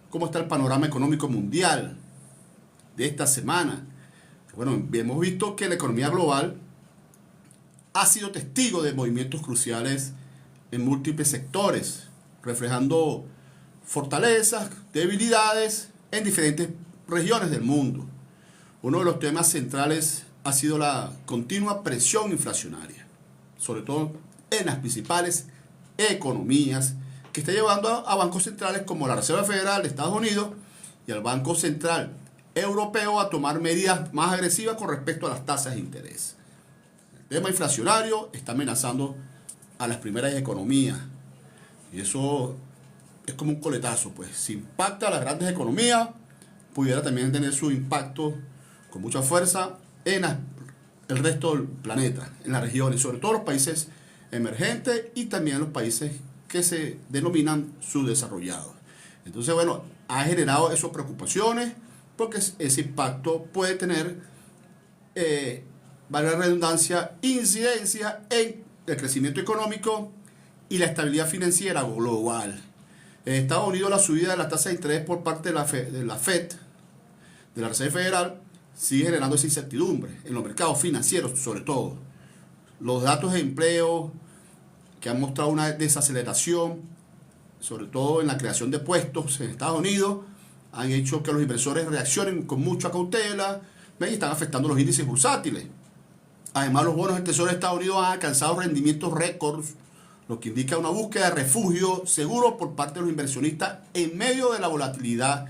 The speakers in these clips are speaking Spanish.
cómo está el panorama económico mundial de esta semana. Bueno, hemos visto que la economía global ha sido testigo de movimientos cruciales en múltiples sectores, reflejando fortalezas, debilidades en diferentes regiones del mundo. Uno de los temas centrales ha sido la continua presión inflacionaria, sobre todo en las principales economías, que está llevando a bancos centrales como la Reserva Federal de Estados Unidos y al Banco Central Europeo a tomar medidas más agresivas con respecto a las tasas de interés. El tema inflacionario está amenazando a las primeras economías y eso es como un coletazo, pues si impacta a las grandes economías, pudiera también tener su impacto con mucha fuerza en el resto del planeta, en las regiones, sobre todo los países emergentes y también los países que se denominan subdesarrollados. Entonces, bueno, ha generado esas preocupaciones porque ese impacto puede tener, vale la redundancia, incidencia en el crecimiento económico y la estabilidad financiera global. En Estados Unidos, la subida de la tasa de interés por parte de la Fed, de la Reserva Federal, sigue generando esa incertidumbre en los mercados financieros, sobre todo. Los datos de empleo que han mostrado una desaceleración, sobre todo en la creación de puestos en Estados Unidos, han hecho que los inversores reaccionen con mucha cautela y están afectando los índices bursátiles. Además, los bonos del Tesoro de Estados Unidos han alcanzado rendimientos récords, lo que indica una búsqueda de refugio seguro por parte de los inversionistas en medio de la volatilidad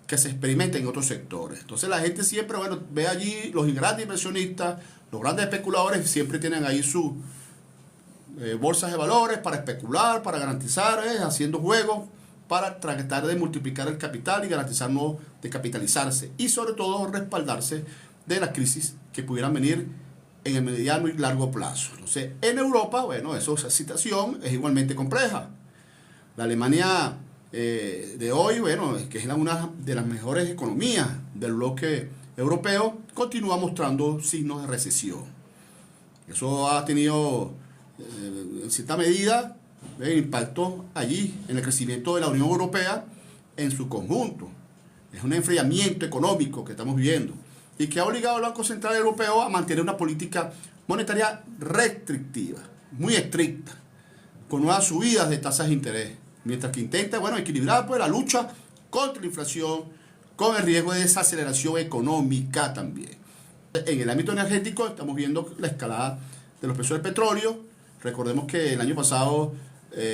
que se experimenta en otros sectores. Entonces la gente siempre, bueno, ve allí los grandes inversionistas, los grandes especuladores siempre tienen ahí sus bolsas de valores para especular, para garantizar, haciendo juegos para tratar de multiplicar el capital y garantizar no descapitalizarse y sobre todo respaldarse de la crisis que pudieran venir en el mediano y largo plazo. Entonces, en Europa, bueno, esa situación es igualmente compleja. La Alemania de hoy, bueno, que es una de las mejores economías del bloque europeo, continúa mostrando signos de recesión. Eso ha tenido, en cierta medida, impacto allí en el crecimiento de la Unión Europea en su conjunto. Es un enfriamiento económico que estamos viviendo y que ha obligado al Banco Central Europeo a mantener una política monetaria restrictiva, muy estricta, con nuevas subidas de tasas de interés, mientras que intenta, bueno, equilibrar pues la lucha contra la inflación con el riesgo de desaceleración económica también. En el ámbito energético estamos viendo la escalada de los precios del petróleo. Recordemos que el año pasado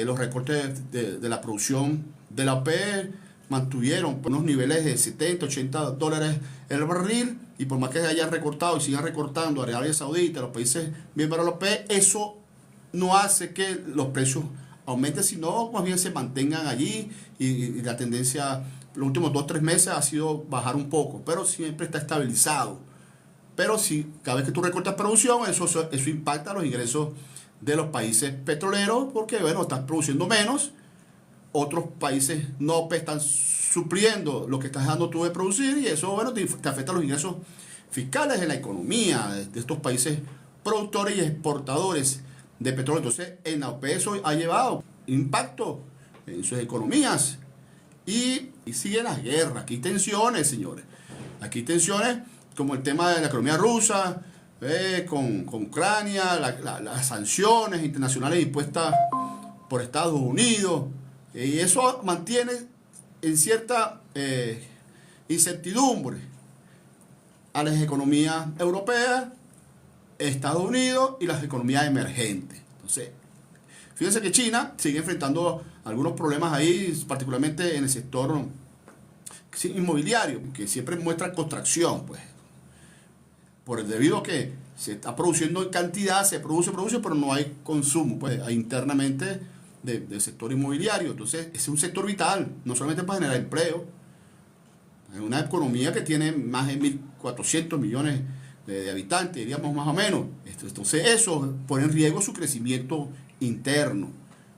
los recortes de la producción de la OPEP mantuvieron unos niveles de 70, 80 dólares el barril, y por más que se haya recortado y siga recortando a Arabia Saudita, los países miembros de la OPEP, eso no hace que los precios aumenten, sino más bien se mantengan allí y la tendencia los últimos 2-3 meses ha sido bajar un poco, pero siempre está estabilizado. Pero si cada vez que tú recortas producción, eso impacta los ingresos de los países petroleros, porque bueno, estás produciendo menos, otros países no están supliendo lo que estás dejando tú de producir, y eso bueno, te afecta los ingresos fiscales de la economía de estos países productores y exportadores de petróleo. Entonces, en la OPEP eso ha llevado impacto en sus economías y siguen las guerras. Aquí hay tensiones, señores. Aquí hay tensiones como el tema de la economía rusa, con Ucrania, las sanciones internacionales impuestas por Estados Unidos, y eso mantiene en cierta incertidumbre a las economías europeas, Estados Unidos y las economías emergentes. Entonces, fíjense que China sigue enfrentando algunos problemas ahí, particularmente en el sector inmobiliario, que siempre muestra contracción, pues, debido a que se está produciendo en cantidad, se produce, pero no hay consumo, pues, internamente del sector inmobiliario. Entonces, es un sector vital, no solamente para generar empleo, es una economía que tiene más de 1.400 millones de habitantes, diríamos más o menos. Entonces, eso pone en riesgo su crecimiento interno.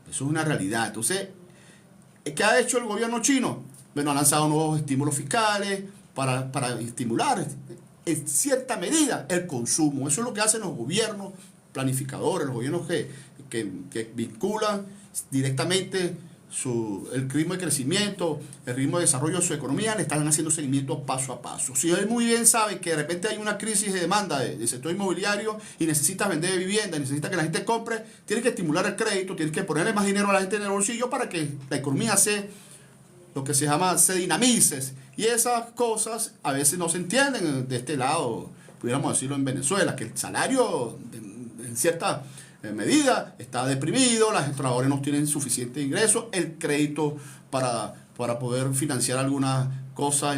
Eso es una realidad. Entonces, ¿qué ha hecho el gobierno chino? Bueno, ha lanzado nuevos estímulos fiscales para estimular en cierta medida el consumo. Eso es lo que hacen los gobiernos planificadores, los gobiernos que vinculan directamente el ritmo de crecimiento, el ritmo de desarrollo de su economía, le están haciendo seguimiento paso a paso. Si él muy bien sabe que de repente hay una crisis de demanda del sector inmobiliario y necesita vender vivienda, necesita que la gente compre, tiene que estimular el crédito, tiene que ponerle más dinero a la gente en el bolsillo para que la economía lo que se llama, se dinamice. Y esas cosas a veces no se entienden de este lado, pudiéramos decirlo en Venezuela, que el salario en cierta medida está deprimido, los trabajadores no tienen suficiente ingreso, el crédito para poder financiar algunas cosas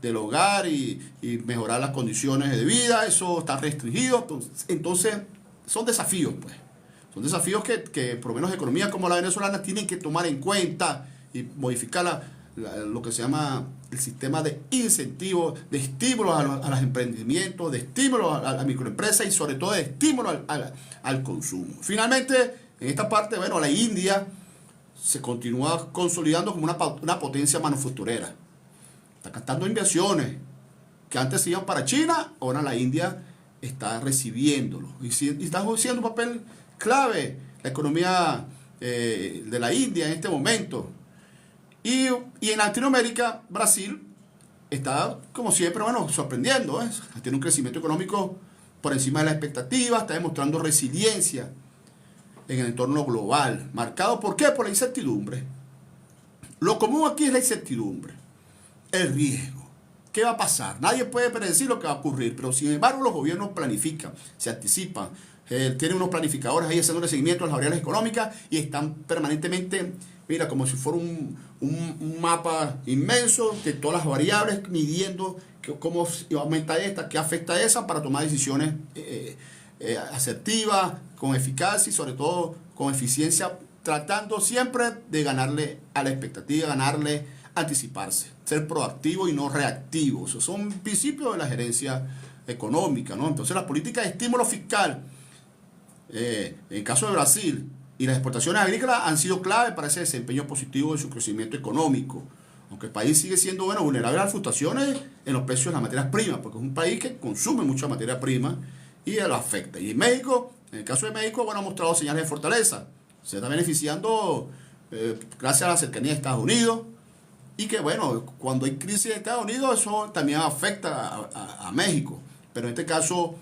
del hogar y mejorar las condiciones de vida, eso está restringido. Entonces son desafíos, pues. Son desafíos que por lo menos economías como la venezolana tienen que tomar en cuenta y modificar lo que se llama el sistema de incentivos, de estímulos a los emprendimientos, de estímulos a la microempresa y sobre todo de estímulos al consumo. Finalmente, en esta parte, bueno, la India se continúa consolidando como una potencia manufacturera. Está captando inversiones que antes se iban para China, ahora la India está recibiéndolo y está haciendo un papel clave la economía de la India en este momento. Y en Latinoamérica, Brasil está, como siempre, bueno, sorprendiendo, ¿eh? Tiene un crecimiento económico por encima de las expectativas, está demostrando resiliencia en el entorno global, marcado, ¿por qué? Por la incertidumbre. Lo común aquí es la incertidumbre, el riesgo. ¿Qué va a pasar? Nadie puede predecir lo que va a ocurrir, pero sin embargo los gobiernos planifican, se anticipan, tienen unos planificadores ahí haciendo seguimiento a las variables económicas y están permanentemente, mira, como si fuera un mapa inmenso de todas las variables, midiendo cómo aumenta esta, qué afecta a esa, para tomar decisiones asertivas, con eficacia y sobre todo con eficiencia, tratando siempre de ganarle a la expectativa, ganarle, anticiparse, ser proactivo y no reactivo. Esos son principios de la gerencia económica, ¿no? Entonces la política de estímulo fiscal, en el caso de Brasil, y las exportaciones agrícolas han sido clave para ese desempeño positivo de su crecimiento económico. Aunque el país sigue siendo, bueno, vulnerable a las fluctuaciones en los precios de las materias primas, porque es un país que consume mucha materia prima y lo afecta. Y en México, en el caso de México, bueno, ha mostrado señales de fortaleza. Se está beneficiando gracias a la cercanía de Estados Unidos. Y que, bueno, cuando hay crisis de Estados Unidos, eso también afecta a México. Pero en este caso,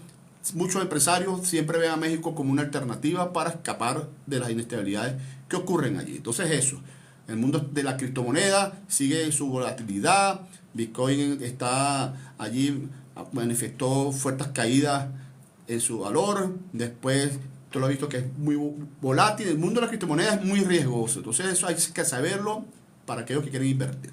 muchos empresarios siempre ven a México como una alternativa para escapar de las inestabilidades que ocurren allí. Entonces eso, el mundo de la criptomoneda sigue su volatilidad, Bitcoin está allí, manifestó fuertes caídas en su valor, después tú lo has visto que es muy volátil, el mundo de la criptomoneda es muy riesgoso, entonces eso hay que saberlo para aquellos que quieren invertir.